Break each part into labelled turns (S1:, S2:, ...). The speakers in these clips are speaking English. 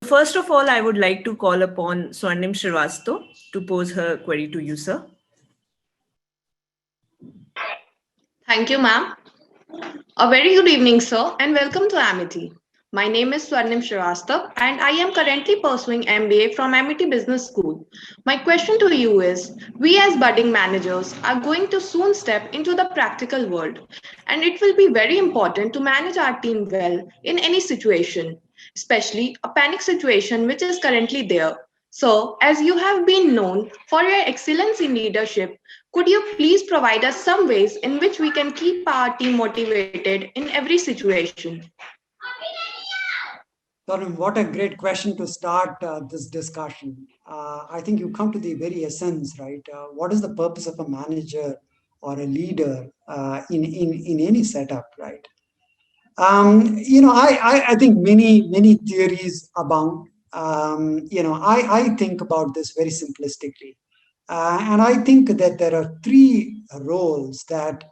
S1: first of all, I would like to call upon Swarnim Srivastva to pose her query to you, sir.
S2: Thank you, ma'am. A very good evening, sir, and welcome to Amity. My name is Swarnim Srivastva, and I am currently pursuing MBA from Amity Business School. My question to you is, we as budding managers are going to soon step into the practical world, and it will be very important to manage our team well in any situation, especially a panic situation which is currently there. So, as you have been known for your excellence in leadership, could you please provide us some ways in which we can keep our team motivated in every situation?
S3: Swarnim, what a great question to start this discussion. I think you come to the very essence, right? What is the purpose of a manager or a leader in any setup, right? I think many theories abound. I think about this very simplistically. And I think that there are three roles that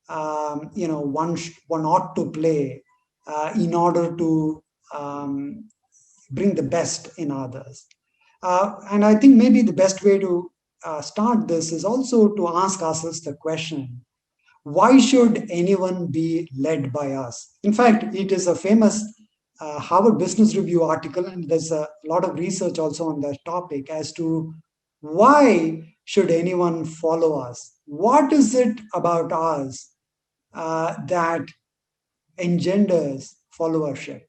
S3: one ought to play in order to bring the best in others. And I think maybe the best way to start this is also to ask ourselves the question: why should anyone be led by us? In fact, it is a famous Harvard Business Review article, and there's a lot of research also on that topic as to why should anyone follow us? What is it about us that engenders followership?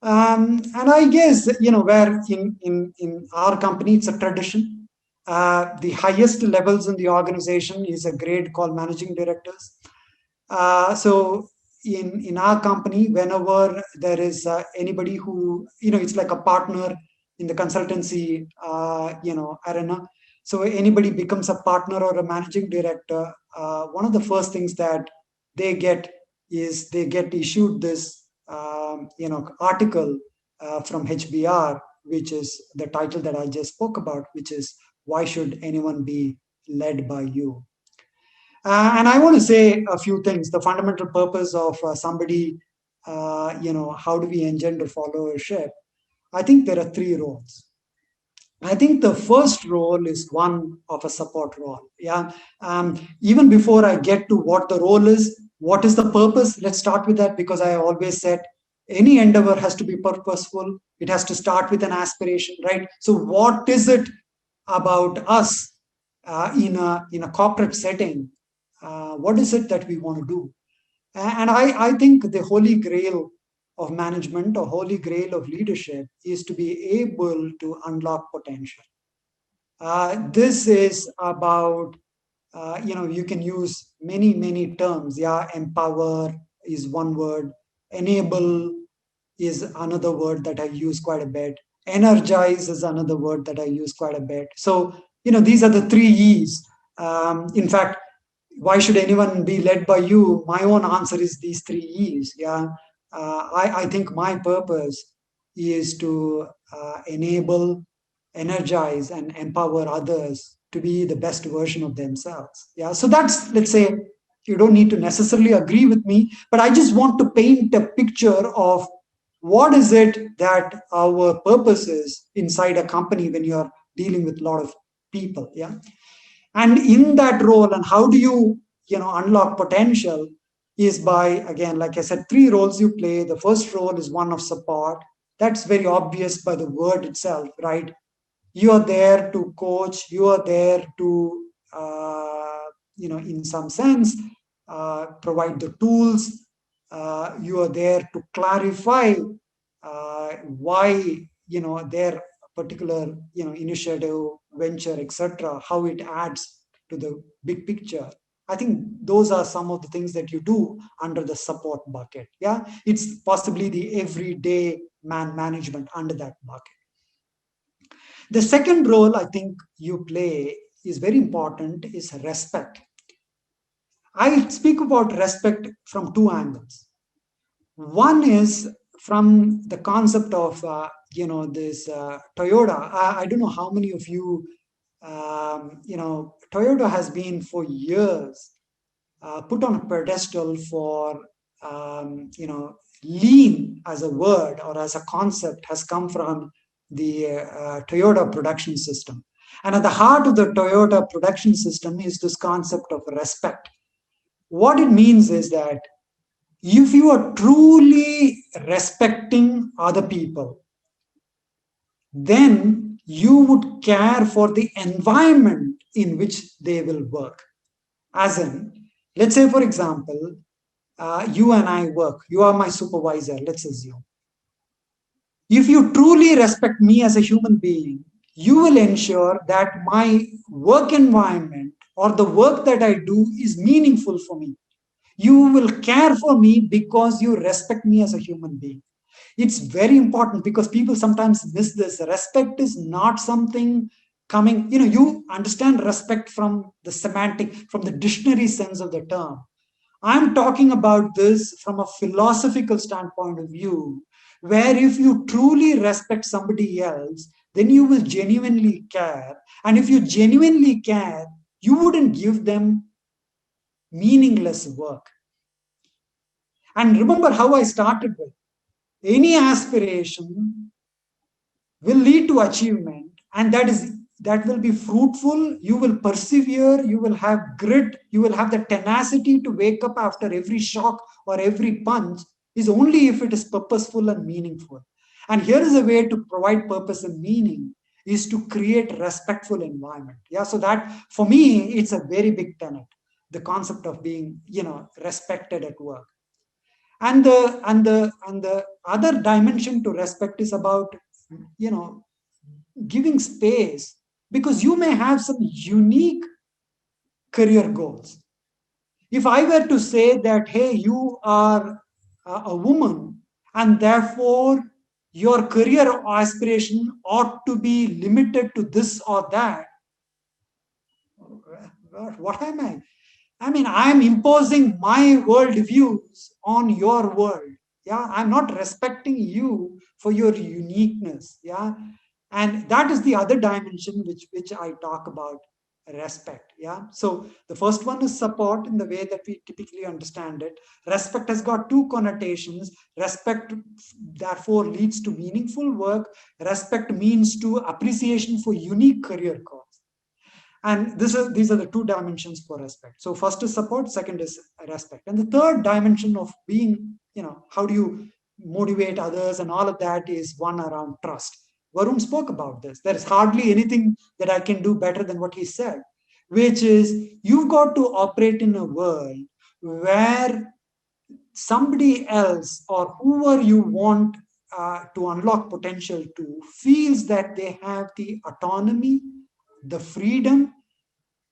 S3: And I guess, where in our company, it's a tradition. The highest levels in the organization is a grade called managing directors. So in our company, whenever there is anybody who, it's like a partner in the consultancy, arena. So anybody becomes a partner or a managing director, one of the first things that they get is they get issued this, article from HBR, which is the title that I just spoke about, which is "Why Should Anyone Be Led by You?" And I want to say a few things. The fundamental purpose of somebody, how do we engender followership? I think there are three roles. I think the first role is one of a support role. Yeah. Even before I get to what the role is, what is the purpose? Let's start with that, because I always said any endeavor has to be purposeful. It has to start with an aspiration, right? So what is it about us in a corporate setting? What is it that we want to do? And I think the holy grail of management or holy grail of leadership is to be able to unlock potential. This is about, you can use many terms. Yeah, empower is one word. Enable is another word that I use quite a bit. Energize is another word that I use quite a bit. So, these are the three E's. In fact, why should anyone be led by you? My own answer is these three E's. Yeah. I think my purpose is to enable, energize, and empower others to be the best version of themselves. Yeah. So that's, let's say, you don't need to necessarily agree with me, but I just want to paint a picture of what is it that our purpose is inside a company when you're dealing with a lot of people. Yeah. And in that role, and how do you, unlock potential, is by, again, like I said, three roles you play. The first role is one of support. That's very obvious by the word itself, right? You are there to coach. You are there to, in some sense, provide the tools. You are there to clarify why, their particular, initiative, venture, etc., how it adds to the big picture. I think those are some of the things that you do under the support bucket. Yeah, it's possibly the everyday management under that bucket. The second role I think you play is very important, is respect. I speak about respect from two angles. One is from the concept of, this Toyota. I don't know how many of you, Toyota has been for years put on a pedestal for, lean as a word or as a concept has come from the Toyota production system. And at the heart of the Toyota production system is this concept of respect. What it means is that if you are truly respecting other people, then you would care for the environment in which they will work. As in, let's say, for example, you and I work, you are my supervisor, let's assume. If you truly respect me as a human being, you will ensure that my work environment or the work that I do is meaningful for me. You will care for me because you respect me as a human being. It's very important because people sometimes miss this. Respect is not something coming, you understand respect from the semantic, from the dictionary sense of the term. I'm talking about this from a philosophical standpoint of view, where if you truly respect somebody else, then you will genuinely care. And if you genuinely care, you wouldn't give them meaningless work. And remember how I started with any aspiration will lead to achievement, and that will be fruitful. You will persevere, you will have grit, you will have the tenacity to wake up after every shock or every punch, is only if it is purposeful and meaningful. And here is a way to provide purpose and meaning, is to create respectful environment. Yeah, so that for me it's a very big tenet, the concept of being respected at work. And the other dimension to respect is about giving space, because you may have some unique career goals. If I were to say that, hey, you are a woman and therefore your career aspiration ought to be limited to this or that, what am I? I mean, I'm imposing my world views on your world. Yeah, I'm not respecting you for your uniqueness. Yeah, and that is the other dimension which I talk about, respect. Yeah, so the first one is support in the way that we typically understand it. Respect has got two connotations. Respect therefore leads to meaningful work. Respect means to appreciation for unique career goals. And these are the two dimensions for respect. So first is support, second is respect. And the third dimension of being, how do you motivate others and all of that, is one around trust. Varun spoke about this. There is hardly anything that I can do better than what he said, which is you've got to operate in a world where somebody else or whoever you want to unlock potential to feels that they have the autonomy, the freedom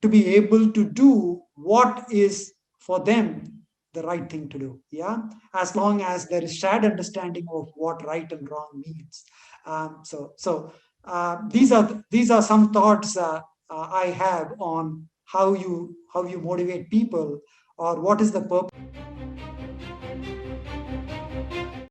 S3: to be able to do what is for them the right thing to do. Yeah, as long as there is shared understanding of what right and wrong means. These are some thoughts I have on how you motivate people, or what is the purpose.